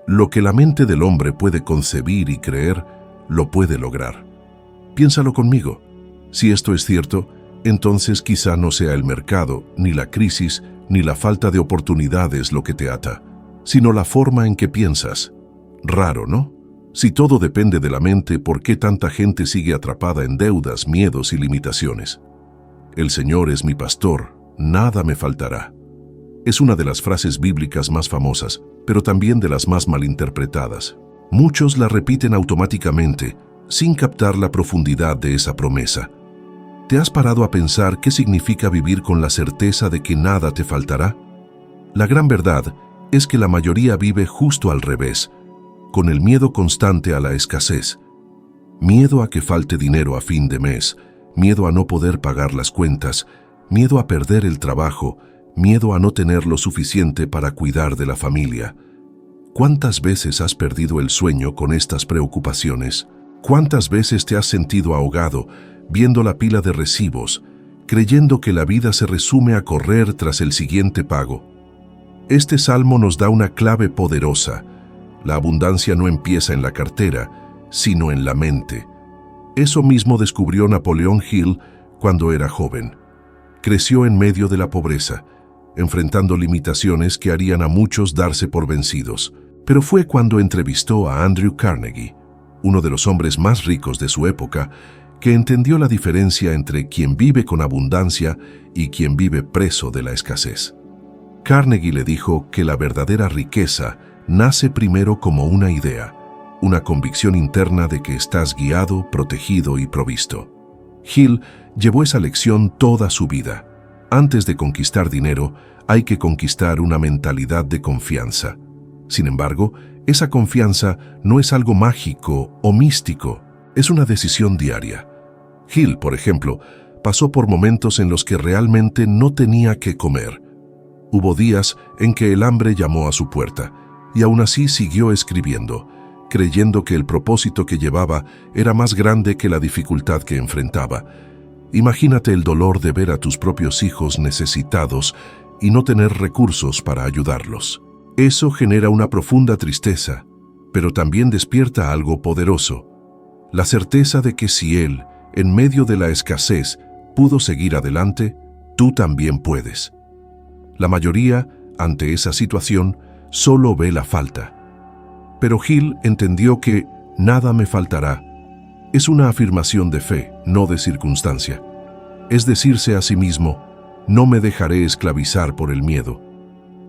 Lo que la mente del hombre puede concebir y creer, lo puede lograr. Piénsalo conmigo. Si esto es cierto, entonces quizá no sea el mercado, ni la crisis, ni la falta de oportunidades lo que te ata, sino la forma en que piensas. Raro, ¿no? Si todo depende de la mente, ¿por qué tanta gente sigue atrapada en deudas, miedos y limitaciones? El Señor es mi pastor, nada me faltará. Es una de las frases bíblicas más famosas, pero también de las más malinterpretadas. Muchos la repiten automáticamente, sin captar la profundidad de esa promesa. ¿Te has parado a pensar qué significa vivir con la certeza de que nada te faltará? La gran verdad es que la mayoría vive justo al revés, con el miedo constante a la escasez. Miedo a que falte dinero a fin de mes, miedo a no poder pagar las cuentas, miedo a perder el trabajo, miedo a no tener lo suficiente para cuidar de la familia. ¿Cuántas veces has perdido el sueño con estas preocupaciones? ¿Cuántas veces te has sentido ahogado viendo la pila de recibos, creyendo que la vida se resume a correr tras el siguiente pago? Este salmo nos da una clave poderosa. La abundancia no empieza en la cartera, sino en la mente. Eso mismo descubrió Napoleón Hill cuando era joven. Creció en medio de la pobreza, enfrentando limitaciones que harían a muchos darse por vencidos. Pero fue cuando entrevistó a Andrew Carnegie, uno de los hombres más ricos de su época, que entendió la diferencia entre quien vive con abundancia y quien vive preso de la escasez. Carnegie le dijo que la verdadera riqueza nace primero como una idea, una convicción interna de que estás guiado, protegido y provisto. Hill llevó esa lección toda su vida. Antes de conquistar dinero, hay que conquistar una mentalidad de confianza. Sin embargo, esa confianza no es algo mágico o místico, es una decisión diaria. Hill, por ejemplo, pasó por momentos en los que realmente no tenía que comer. Hubo días en que el hambre llamó a su puerta, y aún así siguió escribiendo, creyendo que el propósito que llevaba era más grande que la dificultad que enfrentaba. Imagínate el dolor de ver a tus propios hijos necesitados y no tener recursos para ayudarlos. Eso genera una profunda tristeza, pero también despierta algo poderoso. La certeza de que si él, en medio de la escasez, pudo seguir adelante, tú también puedes. La mayoría, ante esa situación, solo ve la falta. Pero Hill entendió que nada me faltará. Es una afirmación de fe, no de circunstancia. Es decirse a sí mismo, no me dejaré esclavizar por el miedo.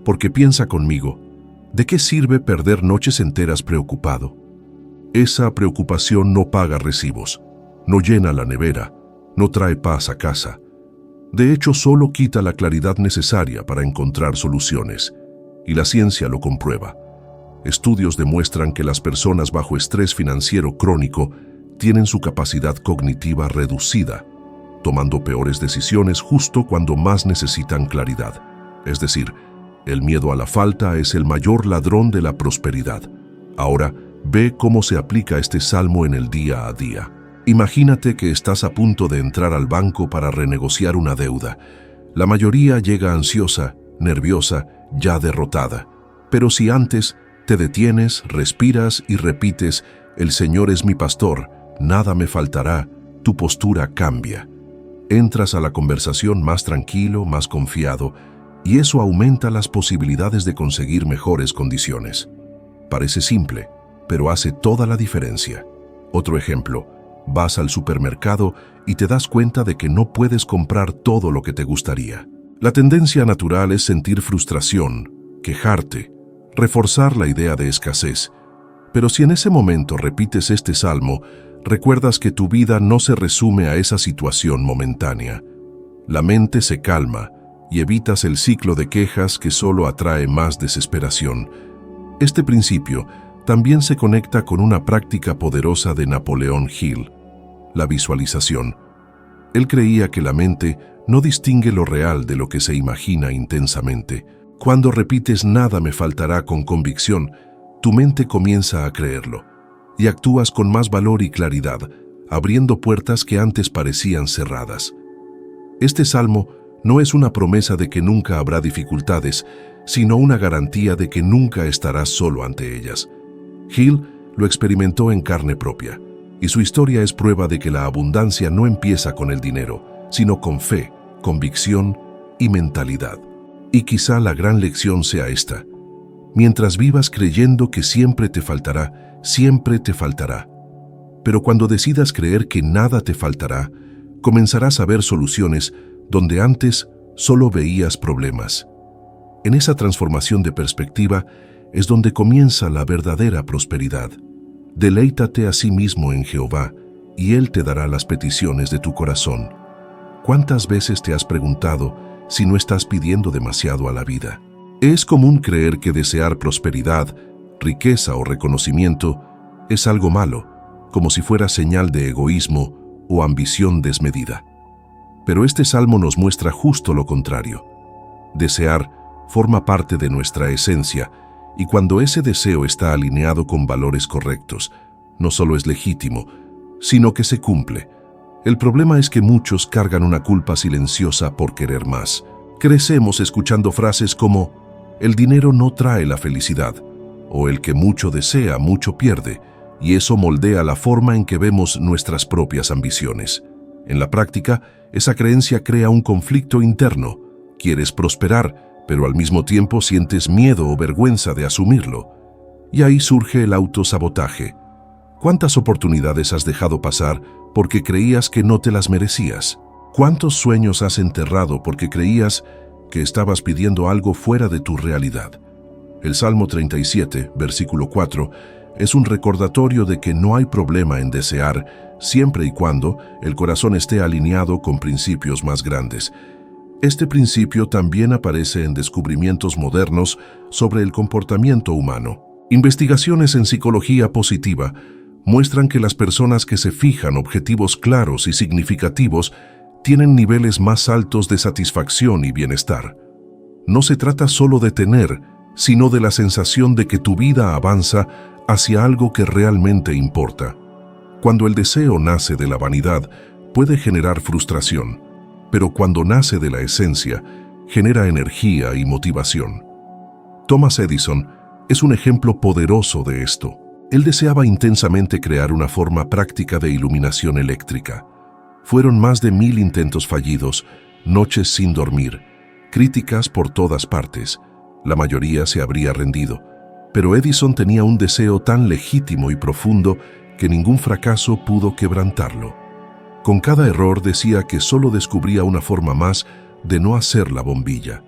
Porque piensa conmigo, ¿de qué sirve perder noches enteras preocupado? Esa preocupación no paga recibos, no llena la nevera, no trae paz a casa. De hecho, solo quita la claridad necesaria para encontrar soluciones, y la ciencia lo comprueba. Estudios demuestran que las personas bajo estrés financiero crónico tienen su capacidad cognitiva reducida, tomando peores decisiones justo cuando más necesitan claridad. Es decir, el miedo a la falta es el mayor ladrón de la prosperidad. Ahora, ve cómo se aplica este salmo en el día a día. Imagínate que estás a punto de entrar al banco para renegociar una deuda. La mayoría llega ansiosa, nerviosa, ya derrotada. Pero si antes te detienes, respiras y repites, el Señor es mi pastor, nada me faltará, tu postura cambia. Entras a la conversación más tranquilo, más confiado, y eso aumenta las posibilidades de conseguir mejores condiciones. Parece simple, pero hace toda la diferencia. Otro ejemplo, vas al supermercado y te das cuenta de que no puedes comprar todo lo que te gustaría. La tendencia natural es sentir frustración, quejarte, reforzar la idea de escasez. Pero si en ese momento repites este salmo, recuerdas que tu vida no se resume a esa situación momentánea. La mente se calma y evitas el ciclo de quejas que solo atrae más desesperación. Este principio también se conecta con una práctica poderosa de Napoleón Hill, la visualización. Él creía que la mente no distingue lo real de lo que se imagina intensamente. Cuando repites nada me faltará con convicción, tu mente comienza a creerlo y actúas con más valor y claridad, abriendo puertas que antes parecían cerradas. Este salmo no es una promesa de que nunca habrá dificultades, sino una garantía de que nunca estarás solo ante ellas. Hill lo experimentó en carne propia, y su historia es prueba de que la abundancia no empieza con el dinero, sino con fe, convicción y mentalidad. Y quizá la gran lección sea esta: mientras vivas creyendo que siempre te faltará, siempre te faltará. Pero cuando decidas creer que nada te faltará, comenzarás a ver soluciones donde antes solo veías problemas. En esa transformación de perspectiva es donde comienza la verdadera prosperidad. Deleítate a sí mismo en Jehová, y Él te dará las peticiones de tu corazón. ¿Cuántas veces te has preguntado si no estás pidiendo demasiado a la vida? Es común creer que desear prosperidad, riqueza o reconocimiento es algo malo, como si fuera señal de egoísmo o ambición desmedida. Pero este salmo nos muestra justo lo contrario. Desear forma parte de nuestra esencia, y cuando ese deseo está alineado con valores correctos, no solo es legítimo, sino que se cumple. El problema es que muchos cargan una culpa silenciosa por querer más. Crecemos escuchando frases como «el dinero no trae la felicidad» o «el que mucho desea, mucho pierde», y eso moldea la forma en que vemos nuestras propias ambiciones. En la práctica, esa creencia crea un conflicto interno. Quieres prosperar, pero al mismo tiempo sientes miedo o vergüenza de asumirlo. Y ahí surge el autosabotaje. ¿Cuántas oportunidades has dejado pasar porque creías que no te las merecías? ¿Cuántos sueños has enterrado porque creías que estabas pidiendo algo fuera de tu realidad? El Salmo 37, versículo 4, es un recordatorio de que no hay problema en desear, siempre y cuando el corazón esté alineado con principios más grandes. Este principio también aparece en descubrimientos modernos sobre el comportamiento humano. Investigaciones en psicología positiva muestran que las personas que se fijan objetivos claros y significativos tienen niveles más altos de satisfacción y bienestar. No se trata solo de tener, sino de la sensación de que tu vida avanza hacia algo que realmente importa. Cuando el deseo nace de la vanidad, puede generar frustración, pero cuando nace de la esencia, genera energía y motivación. Thomas Edison es un ejemplo poderoso de esto. Él deseaba intensamente crear una forma práctica de iluminación eléctrica. Fueron más de 1000 intentos fallidos, noches sin dormir, críticas por todas partes. La mayoría se habría rendido, pero Edison tenía un deseo tan legítimo y profundo que ningún fracaso pudo quebrantarlo. Con cada error decía que solo descubría una forma más de no hacer la bombilla.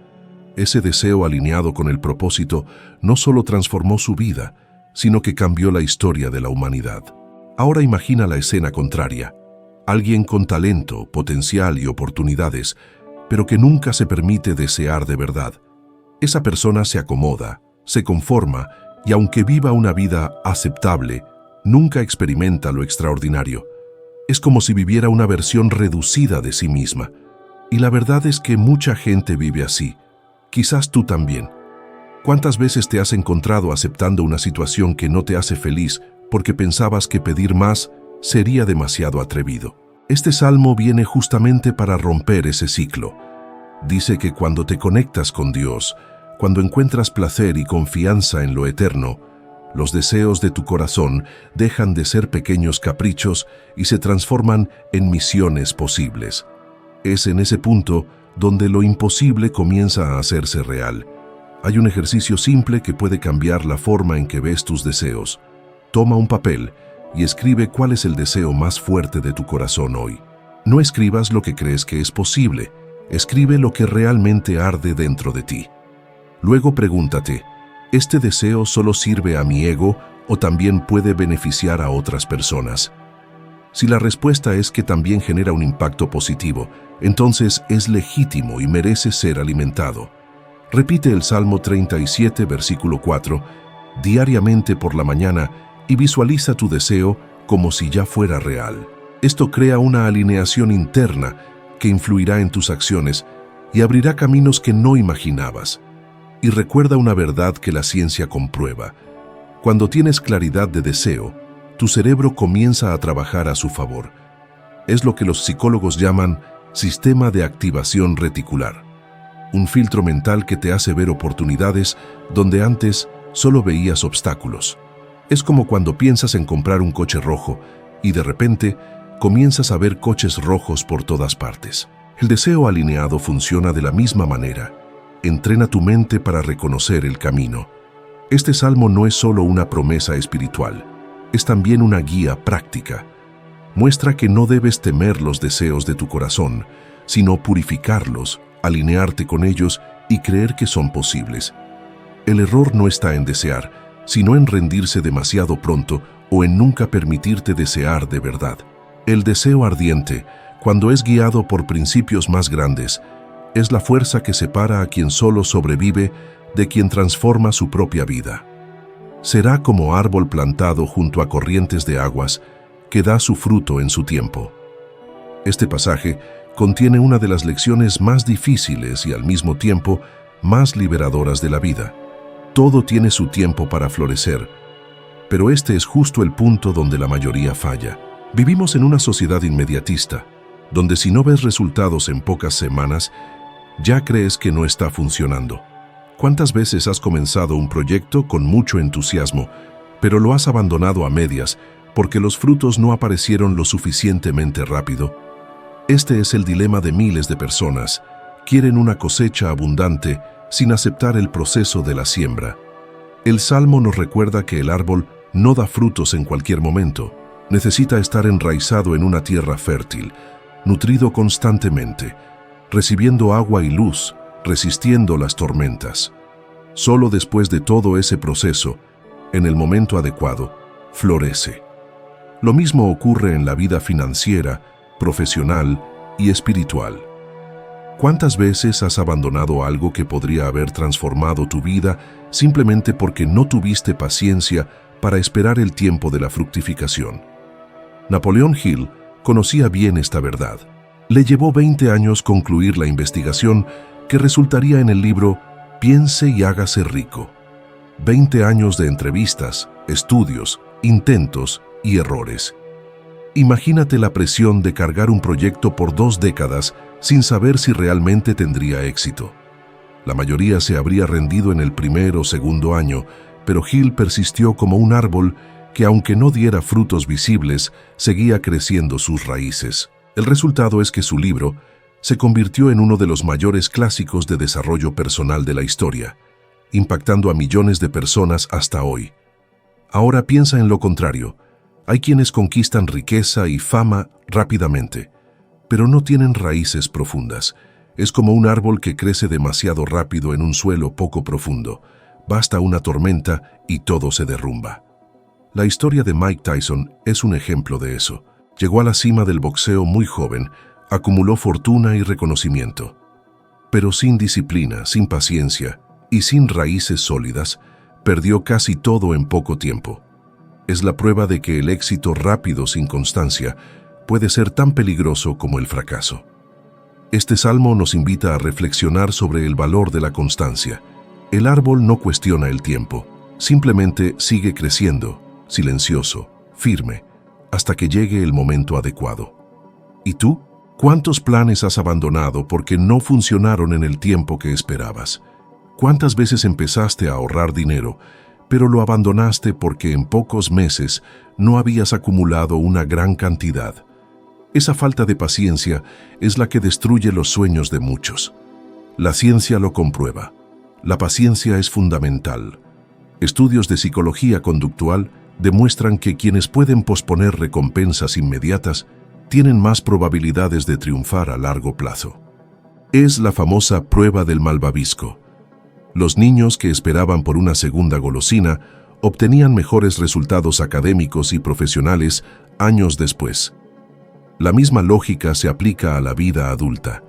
Ese deseo alineado con el propósito no solo transformó su vida, sino que cambió la historia de la humanidad. Ahora imagina la escena contraria. Alguien con talento, potencial y oportunidades, pero que nunca se permite desear de verdad. Esa persona se acomoda, se conforma y aunque viva una vida aceptable, nunca experimenta lo extraordinario. Es como si viviera una versión reducida de sí misma. Y la verdad es que mucha gente vive así. Quizás tú también. ¿Cuántas veces te has encontrado aceptando una situación que no te hace feliz porque pensabas que pedir más sería demasiado atrevido? Este salmo viene justamente para romper ese ciclo. Dice que cuando te conectas con Dios, cuando encuentras placer y confianza en lo eterno, los deseos de tu corazón dejan de ser pequeños caprichos y se transforman en misiones posibles. Es en ese punto donde lo imposible comienza a hacerse real. Hay un ejercicio simple que puede cambiar la forma en que ves tus deseos. Toma un papel y escribe cuál es el deseo más fuerte de tu corazón hoy. No escribas lo que crees que es posible, escribe lo que realmente arde dentro de ti. Luego pregúntate, ¿este deseo solo sirve a mi ego o también puede beneficiar a otras personas? Si la respuesta es que también genera un impacto positivo, entonces es legítimo y merece ser alimentado. Repite el Salmo 37, versículo 4, diariamente por la mañana y visualiza tu deseo como si ya fuera real. Esto crea una alineación interna que influirá en tus acciones y abrirá caminos que no imaginabas. Y recuerda una verdad que la ciencia comprueba. Cuando tienes claridad de deseo, tu cerebro comienza a trabajar a su favor. Es lo que los psicólogos llaman sistema de activación reticular. un filtro mental que te hace ver oportunidades donde antes solo veías obstáculos. Es como cuando piensas en comprar un coche rojo y de repente comienzas a ver coches rojos por todas partes. El deseo alineado funciona de la misma manera. Entrena tu mente para reconocer el camino. Este salmo no es solo una promesa espiritual, es también una guía práctica. Muestra que no debes temer los deseos de tu corazón, sino purificarlos, alinearte con ellos y creer que son posibles. El error no está en desear, sino en rendirse demasiado pronto o en nunca permitirte desear de verdad. El deseo ardiente, cuando es guiado por principios más grandes, es la fuerza que separa a quien solo sobrevive de quien transforma su propia vida. Será como árbol plantado junto a corrientes de aguas que da su fruto en su tiempo. Este pasaje contiene una de las lecciones más difíciles y al mismo tiempo más liberadoras de la vida. Todo tiene su tiempo para florecer, pero este es justo el punto donde la mayoría falla. Vivimos en una sociedad inmediatista, donde si no ves resultados en pocas semanas, ya crees que no está funcionando. ¿Cuántas veces has comenzado un proyecto con mucho entusiasmo, pero lo has abandonado a medias porque los frutos no aparecieron lo suficientemente rápido? Este es el dilema de miles de personas. Quieren una cosecha abundante sin aceptar el proceso de la siembra. El Salmo nos recuerda que el árbol no da frutos en cualquier momento. Necesita estar enraizado en una tierra fértil, nutrido constantemente, recibiendo agua y luz, resistiendo las tormentas. Solo después de todo ese proceso, en el momento adecuado, florece. Lo mismo ocurre en la vida financiera, profesional y espiritual. ¿Cuántas veces has abandonado algo que podría haber transformado tu vida simplemente porque no tuviste paciencia para esperar el tiempo de la fructificación? Napoleón Hill conocía bien esta verdad. Le llevó 20 años concluir la investigación que resultaría en el libro Piense y hágase rico. 20 años de entrevistas, estudios, intentos y errores. Imagínate la presión de cargar un proyecto por 2 décadas sin saber si realmente tendría éxito. La mayoría se habría rendido en el primer o segundo año, pero Hill persistió como un árbol que, aunque no diera frutos visibles, seguía creciendo sus raíces. El resultado es que su libro se convirtió en uno de los mayores clásicos de desarrollo personal de la historia, impactando a millones de personas hasta hoy. Ahora piensa en lo contrario. Hay quienes conquistan riqueza y fama rápidamente, pero no tienen raíces profundas. Es como un árbol que crece demasiado rápido en un suelo poco profundo. Basta una tormenta y todo se derrumba. La historia de Mike Tyson es un ejemplo de eso. Llegó a la cima del boxeo muy joven, acumuló fortuna y reconocimiento. Pero sin disciplina, sin paciencia y sin raíces sólidas, perdió casi todo en poco tiempo. Es la prueba de que el éxito rápido sin constancia puede ser tan peligroso como el fracaso. Este salmo nos invita a reflexionar sobre el valor de la constancia. El árbol no cuestiona el tiempo, simplemente sigue creciendo, silencioso, firme, hasta que llegue el momento adecuado. ¿Y tú? ¿Cuántos planes has abandonado porque no funcionaron en el tiempo que esperabas? ¿Cuántas veces empezaste a ahorrar dinero, pero lo abandonaste porque en pocos meses no habías acumulado una gran cantidad? Esa falta de paciencia es la que destruye los sueños de muchos. La ciencia lo comprueba. La paciencia es fundamental. Estudios de psicología conductual demuestran que quienes pueden posponer recompensas inmediatas tienen más probabilidades de triunfar a largo plazo. Es la famosa prueba del malvavisco. Los niños que esperaban por una segunda golosina obtenían mejores resultados académicos y profesionales años después. La misma lógica se aplica a la vida adulta.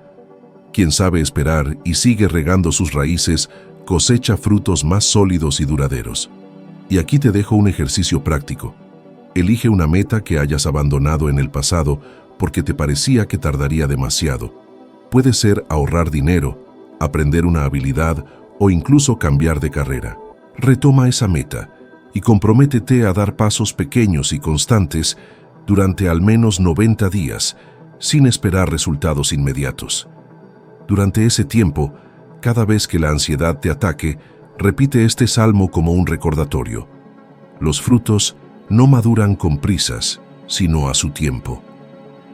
Quien sabe esperar y sigue regando sus raíces cosecha frutos más sólidos y duraderos. Y aquí te dejo un ejercicio práctico. Elige una meta que hayas abandonado en el pasado porque te parecía que tardaría demasiado. Puede ser ahorrar dinero, aprender una habilidad o incluso cambiar de carrera. Retoma esa meta y comprométete a dar pasos pequeños y constantes durante al menos 90 días, sin esperar resultados inmediatos. Durante ese tiempo, Cada vez que la ansiedad te ataque, repite este salmo como un recordatorio. Los frutos no maduran con prisas, sino a su tiempo.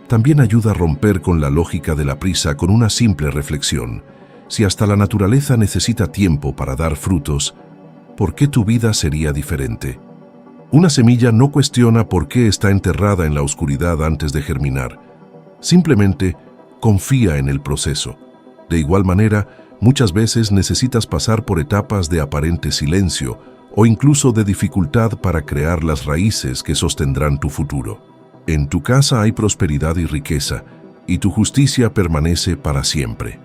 También ayuda a romper con la lógica de la prisa con una simple reflexión. Si hasta la naturaleza necesita tiempo para dar frutos, ¿por qué tu vida sería diferente? Una semilla no cuestiona por qué está enterrada en la oscuridad antes de germinar. Simplemente confía en el proceso. De igual manera, muchas veces necesitas pasar por etapas de aparente silencio o incluso de dificultad para crear las raíces que sostendrán tu futuro. En tu casa hay prosperidad y riqueza, y tu justicia permanece para siempre.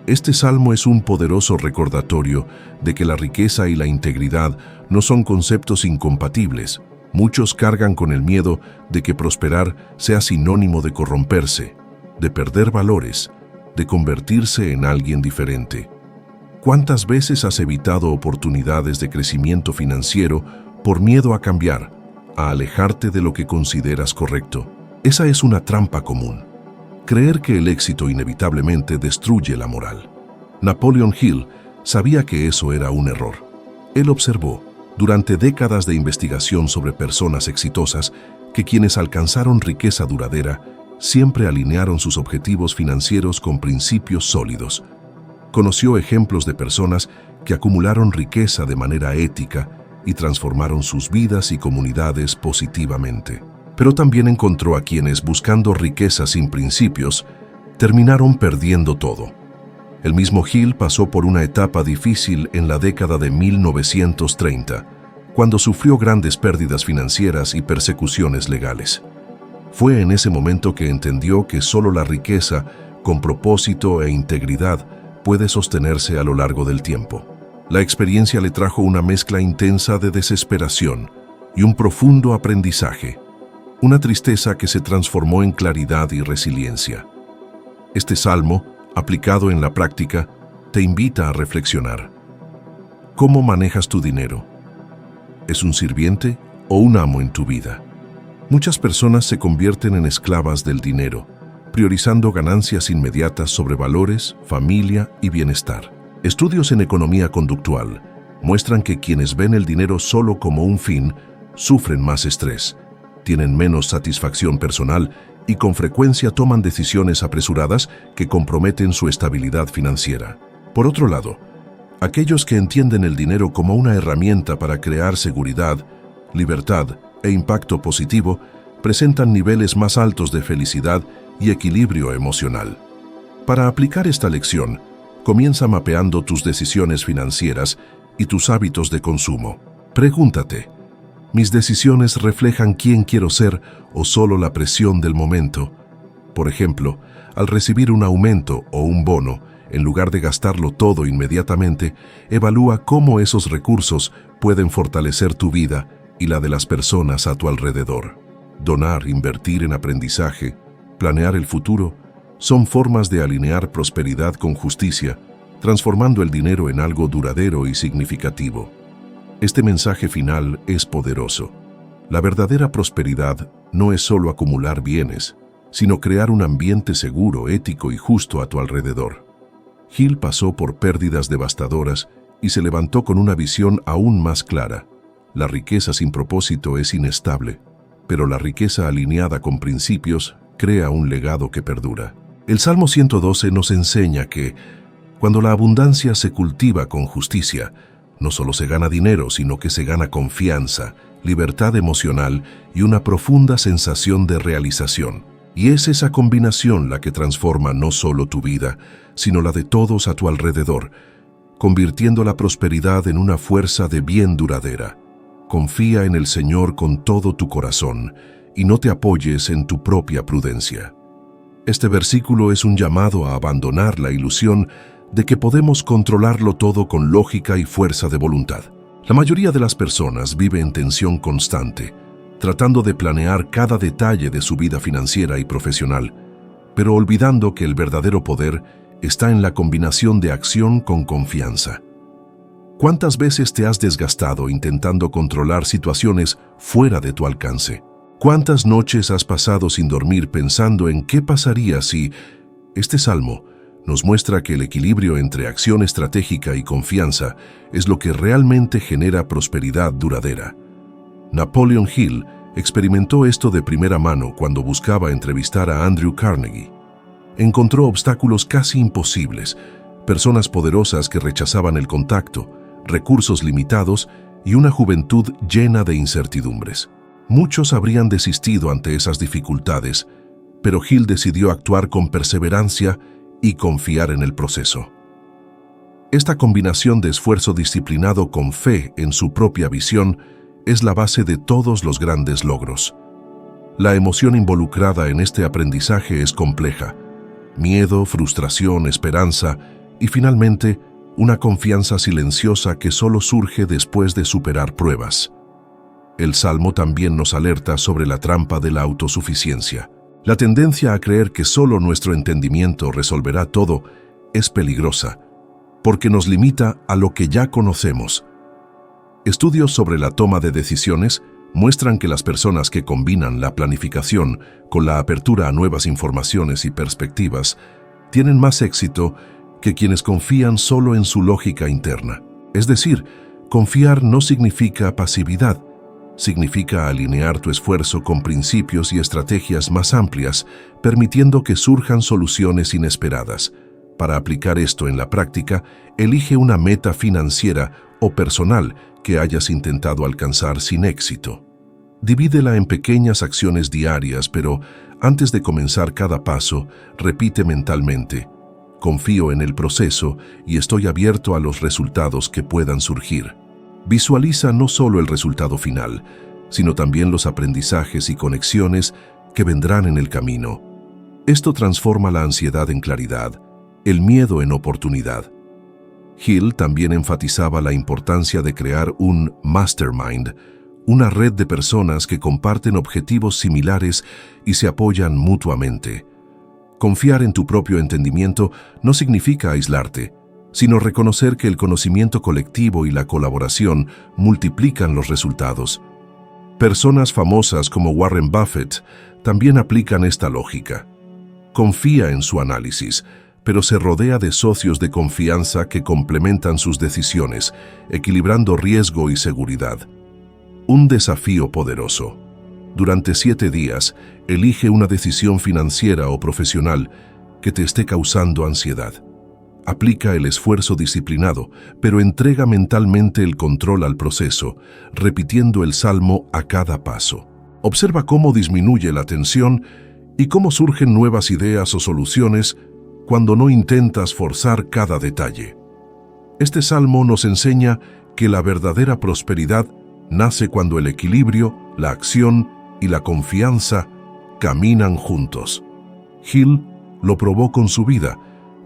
Este salmo es un poderoso recordatorio de que la riqueza y la integridad no son conceptos incompatibles. Muchos cargan con el miedo de que prosperar sea sinónimo de corromperse, de perder valores, de convertirse en alguien diferente. ¿Cuántas veces has evitado oportunidades de crecimiento financiero por miedo a cambiar, a alejarte de lo que consideras correcto? Esa es una trampa común. Creer que el éxito inevitablemente destruye la moral. Napoleon Hill sabía que eso era un error. Él observó, durante décadas de investigación sobre personas exitosas, que quienes alcanzaron riqueza duradera siempre alinearon sus objetivos financieros con principios sólidos. Conoció ejemplos de personas que acumularon riqueza de manera ética y transformaron sus vidas y comunidades positivamente. Pero también encontró a quienes, buscando riqueza sin principios, terminaron perdiendo todo. El mismo Hill pasó por una etapa difícil en la década de 1930, cuando sufrió grandes pérdidas financieras y persecuciones legales. Fue en ese momento que entendió que solo la riqueza, con propósito e integridad, puede sostenerse a lo largo del tiempo. La experiencia le trajo una mezcla intensa de desesperación y un profundo aprendizaje. Una tristeza que se transformó en claridad y resiliencia. Este salmo, aplicado en la práctica, te invita a reflexionar. ¿Cómo manejas tu dinero? ¿Es un sirviente o un amo en tu vida? Muchas personas se convierten en esclavas del dinero, priorizando ganancias inmediatas sobre valores, familia y bienestar. Estudios en economía conductual muestran que quienes ven el dinero solo como un fin sufren más estrés, tienen menos satisfacción personal y con frecuencia toman decisiones apresuradas que comprometen su estabilidad financiera. Por otro lado, aquellos que entienden el dinero como una herramienta para crear seguridad, libertad e impacto positivo presentan niveles más altos de felicidad y equilibrio emocional. Para aplicar esta lección, comienza mapeando tus decisiones financieras y tus hábitos de consumo. Pregúntate, ¿mis decisiones reflejan quién quiero ser o solo la presión del momento? Por ejemplo, al recibir un aumento o un bono, en lugar de gastarlo todo inmediatamente, evalúa cómo esos recursos pueden fortalecer tu vida y la de las personas a tu alrededor. Donar, invertir en aprendizaje, planear el futuro, son formas de alinear prosperidad con justicia, transformando el dinero en algo duradero y significativo. Este mensaje final es poderoso. La verdadera prosperidad no es solo acumular bienes, sino crear un ambiente seguro, ético y justo a tu alrededor. Hill pasó por pérdidas devastadoras y se levantó con una visión aún más clara. La riqueza sin propósito es inestable, pero la riqueza alineada con principios crea un legado que perdura. El Salmo 112 nos enseña que, cuando la abundancia se cultiva con justicia, no solo se gana dinero, sino que se gana confianza, libertad emocional y una profunda sensación de realización. Y es esa combinación la que transforma no solo tu vida, sino la de todos a tu alrededor, convirtiendo la prosperidad en una fuerza de bien duradera. Confía en el Señor con todo tu corazón y no te apoyes en tu propia prudencia. Este versículo es un llamado a abandonar la ilusión de que podemos controlarlo todo con lógica y fuerza de voluntad. La mayoría de las personas vive en tensión constante, tratando de planear cada detalle de su vida financiera y profesional, pero olvidando que el verdadero poder está en la combinación de acción con confianza. ¿Cuántas veces te has desgastado intentando controlar situaciones fuera de tu alcance? ¿Cuántas noches has pasado sin dormir pensando en qué pasaría si... Este salmo nos muestra que el equilibrio entre acción estratégica y confianza es lo que realmente genera prosperidad duradera. Napoleon Hill experimentó esto de primera mano cuando buscaba entrevistar a Andrew Carnegie. Encontró obstáculos casi imposibles, personas poderosas que rechazaban el contacto, recursos limitados y una juventud llena de incertidumbres. Muchos habrían desistido ante esas dificultades, pero Hill decidió actuar con perseverancia y confiar en el proceso. Esta combinación de esfuerzo disciplinado con fe en su propia visión es la base de todos los grandes logros. La emoción involucrada en este aprendizaje es compleja: miedo, frustración, esperanza y finalmente una confianza silenciosa que solo surge después de superar pruebas. El Salmo también nos alerta sobre la trampa de la autosuficiencia. La tendencia a creer que solo nuestro entendimiento resolverá todo es peligrosa, porque nos limita a lo que ya conocemos. Estudios sobre la toma de decisiones muestran que las personas que combinan la planificación con la apertura a nuevas informaciones y perspectivas tienen más éxito que quienes confían solo en su lógica interna. Es decir, confiar no significa pasividad, significa alinear tu esfuerzo con principios y estrategias más amplias, permitiendo que surjan soluciones inesperadas. Para aplicar esto en la práctica, elige una meta financiera o personal que hayas intentado alcanzar sin éxito. Divídela en pequeñas acciones diarias, pero antes de comenzar cada paso, repite mentalmente: confío en el proceso y estoy abierto a los resultados que puedan surgir. Visualiza no solo el resultado final, sino también los aprendizajes y conexiones que vendrán en el camino. Esto transforma la ansiedad en claridad, el miedo en oportunidad. Hill también enfatizaba la importancia de crear un mastermind, una red de personas que comparten objetivos similares y se apoyan mutuamente. Confiar en tu propio entendimiento no significa aislarte, sino reconocer que el conocimiento colectivo y la colaboración multiplican los resultados. Personas famosas como Warren Buffett también aplican esta lógica. Confía en su análisis, pero se rodea de socios de confianza que complementan sus decisiones, equilibrando riesgo y seguridad. Un desafío poderoso. Durante 7 días, elige una decisión financiera o profesional que te esté causando ansiedad. Aplica el esfuerzo disciplinado, pero entrega mentalmente el control al proceso, repitiendo el salmo a cada paso. Observa cómo disminuye la tensión y cómo surgen nuevas ideas o soluciones cuando no intentas forzar cada detalle. Este salmo nos enseña que la verdadera prosperidad nace cuando el equilibrio, la acción y la confianza caminan juntos. Hill lo probó con su vida,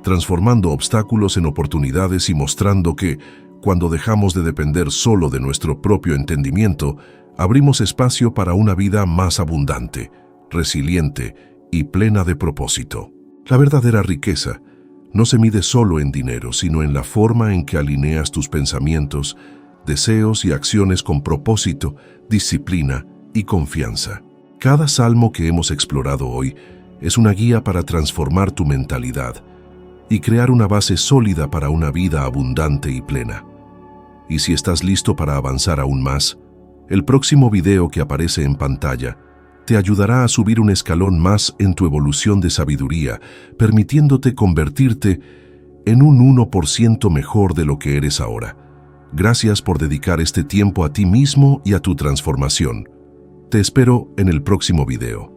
transformando obstáculos en oportunidades y mostrando que, cuando dejamos de depender solo de nuestro propio entendimiento, abrimos espacio para una vida más abundante, resiliente y plena de propósito. La verdadera riqueza no se mide solo en dinero, sino en la forma en que alineas tus pensamientos, deseos y acciones con propósito, disciplina y confianza. Cada salmo que hemos explorado hoy es una guía para transformar tu mentalidad y crear una base sólida para una vida abundante y plena. Y si estás listo para avanzar aún más, el próximo video que aparece en pantalla te ayudará a subir un escalón más en tu evolución de sabiduría, permitiéndote convertirte en un 1% mejor de lo que eres ahora. Gracias por dedicar este tiempo a ti mismo y a tu transformación. Te espero en el próximo video.